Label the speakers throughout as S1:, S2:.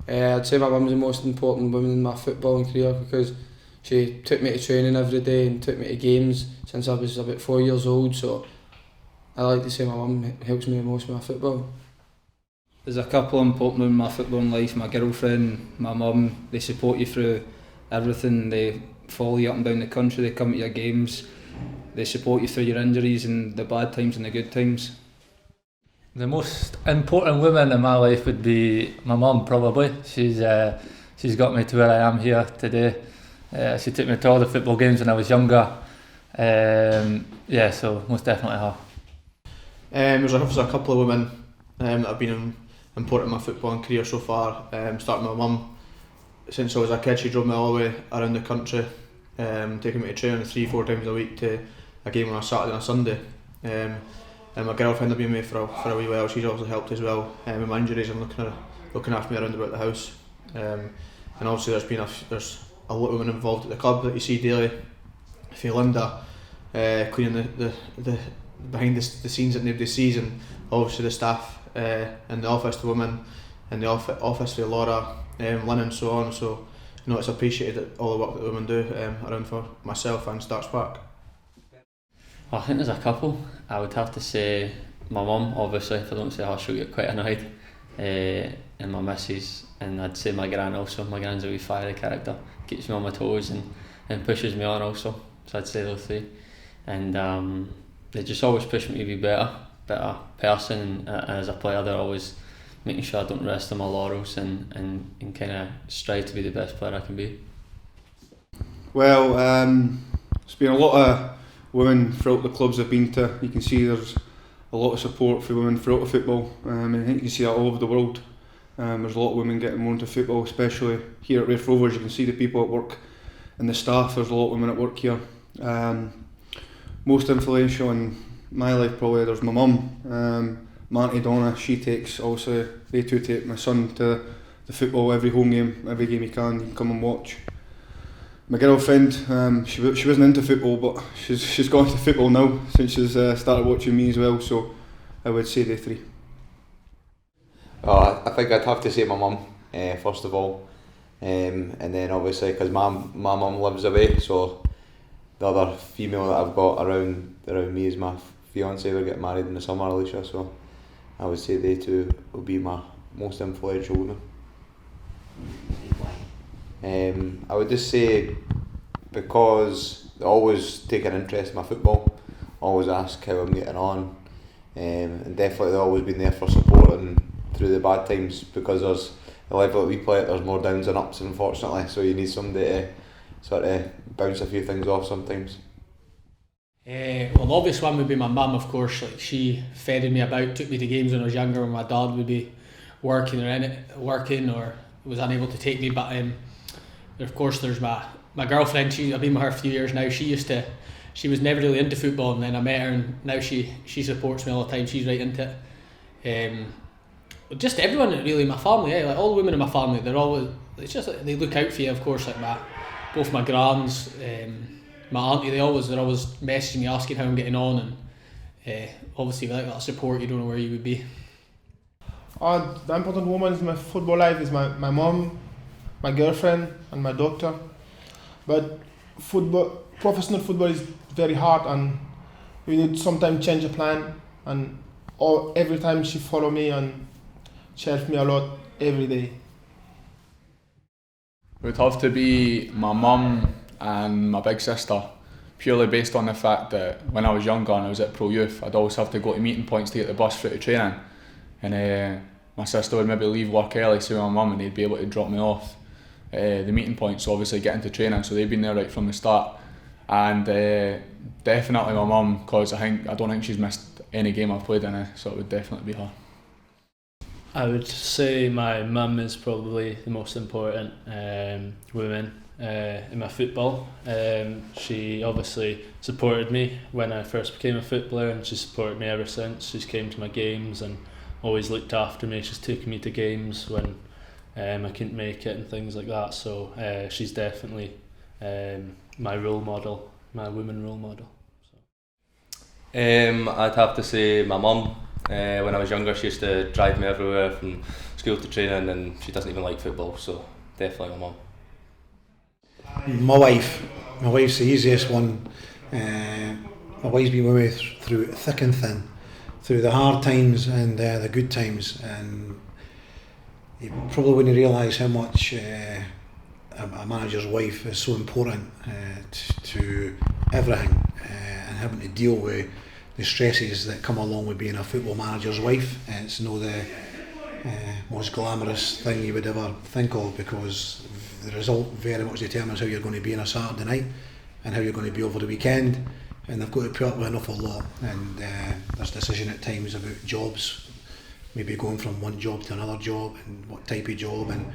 S1: I'd say my mum's the most important woman in my footballing career because she took me to training every day and took me to games since I was about 4 years old, so I like to say my mum helps me the most with my football.
S2: There's a couple important women in my footballing life, my girlfriend, my mum. They support you through everything. They follow you up and down the country, they come to your games, they support you through your injuries and the bad times and the good times.
S3: The most important woman in my life would be my mum, probably. She's got me to where I am here today. She took me to all the football games when I was younger. So most definitely her.
S4: There's a couple of women that have been important in my footballing career so far. Starting with my mum. Since I was a kid, she drove me all the way around the country, taking me to training 3-4 times a week to a game on a Saturday and a Sunday. And my girlfriend had been with me for a wee while. She's also helped as well with my injuries and looking after me around about the house. And obviously there's a lot of women involved at the club that you see daily. For Linda, cleaning the behind the scenes that nobody sees, and obviously the staff in the office, the women in the office for Laura, Lynn and so on. So it's appreciated all the work that the women do around for myself and Starts Park.
S5: Well, I think there's a couple. I would have to say my mum, obviously. If I don't say her, she'll get quite annoyed. And my missus, and I'd say my gran also. My gran's a wee fiery character, keeps me on my toes and pushes me on also. So I'd say those three. And they just always push me to be better person, and as a player they're always making sure I don't rest on my laurels and kind of strive to be the best player I can be.
S6: Well, there's been a lot of women throughout the clubs I've been to. You can see there's a lot of support for women throughout the football. I think you can see that all over the world. There's a lot of women getting more into football, especially here at Raith Rovers. You can see the people at work and the staff. There's a lot of women at work here. Most influential in my life probably there's my mum. My auntie Donna, they two take my son to the football every home game, every game he can come and watch. My girlfriend, she wasn't into football, but she's gone to football now since she's started watching me as well, so I would say they three.
S7: I think I'd have to say my mum first of all, and then obviously because my mum lives away, so the other female that I've got around me is my fiance. We're getting married in the summer, Alicia, so I would say they two will be my most influential women. I would just say because they always take an interest in my football, always ask how I'm getting on, and definitely they've always been there for support and through the bad times, because there's the level that we play at, there's more downs and ups unfortunately, so you need somebody to sort of bounce a few things off sometimes.
S8: Well, the obvious one would be my mum, of course. Like, she fed me about, took me to games when I was younger when my dad would be working or was unable to take me, but of course there's my girlfriend. I've been with her a few years now. She was never really into football, and then I met her and now she supports me all the time. She's right into it. Just everyone really, my family, like all the women in my family, they're always, it's just like they look out for you, of course, like both my grans, my auntie, they're always messaging me asking how I'm getting on, and obviously without that support you don't know where you would be.
S9: The important women in my football life is my mom, my girlfriend and my doctor. But professional football is very hard, and you need sometimes change a plan, and every time she follow me and she helps me a lot every day.
S10: It would have to be my mum and my big sister, purely based on the fact that when I was younger and I was at Pro Youth, I'd always have to go to meeting points to get the bus through to training, and my sister would maybe leave work early, so my mum, and they'd be able to drop me off the meeting points, obviously getting to training, so they've been there right from the start. And definitely my mum, because I don't think she's missed any game I've played in, so it would definitely be her.
S3: I would say my mum is probably the most important woman in my football. She obviously supported me when I first became a footballer, and she's supported me ever since. She's came to my games and always looked after me. She's taken me to games when I couldn't make it and things like that. So she's definitely my role model, my woman role model.
S11: I'd have to say my mum. When I was younger, she used to drive me everywhere, from school to training, and she doesn't even like football, so definitely my mum.
S12: My wife's the easiest one. My wife's been with me through thick and thin, through the hard times and the good times, and you probably wouldn't realise how much a manager's wife is so important to everything, and having to deal with the stresses that come along with being a football manager's wife. It's not the most glamorous thing you would ever think of, because the result very much determines how you're going to be on a Saturday night and how you're going to be over the weekend, and they've got to put up with an awful lot, and there's decision at times about jobs, maybe going from one job to another job and what type of job, and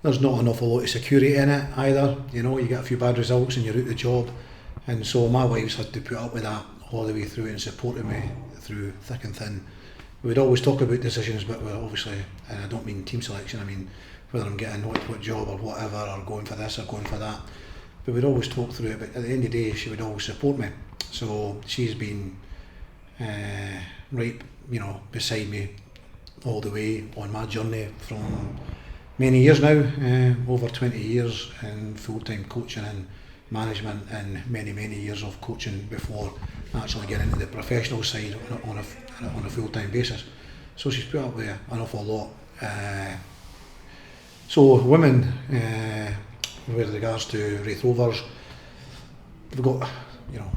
S12: there's not an awful lot of security in it either. You know, you get a few bad results and you're out the job, and so my wife's had to put up with that all the way through and supported me through thick and thin. We'd always talk about decisions, but we're obviously, and I don't mean team selection, I mean whether I'm getting what job or whatever, or going for this or going for that, but we'd always talk through it. But at the end of the day, she would always support me, so she's been right, you know, beside me all the way on my journey from many years now, over 20 years in full-time coaching and management, and many years of coaching before actually getting into the professional side on a full-time basis. So she's put up with an awful lot. So women, with regards to Raith Rovers, we've got, you know,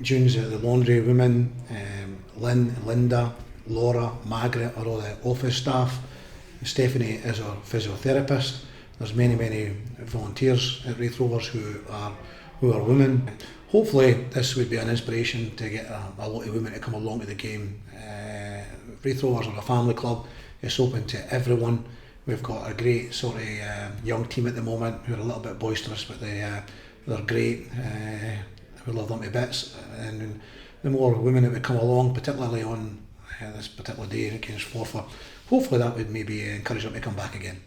S12: June's at the laundry women, Lynn, Linda, Laura, Margaret are all the office staff. Stephanie is our physiotherapist. There's many volunteers at Raith Rovers who are women. Hopefully this would be an inspiration to get a lot of women to come along to the game. Raith Rovers are a family club. It's open to everyone. We've got a great sort of young team at the moment who are a little bit boisterous, but they're great. We love them to bits, and the more women that would come along, particularly on this particular day against Forfar, hopefully that would maybe encourage them to come back again.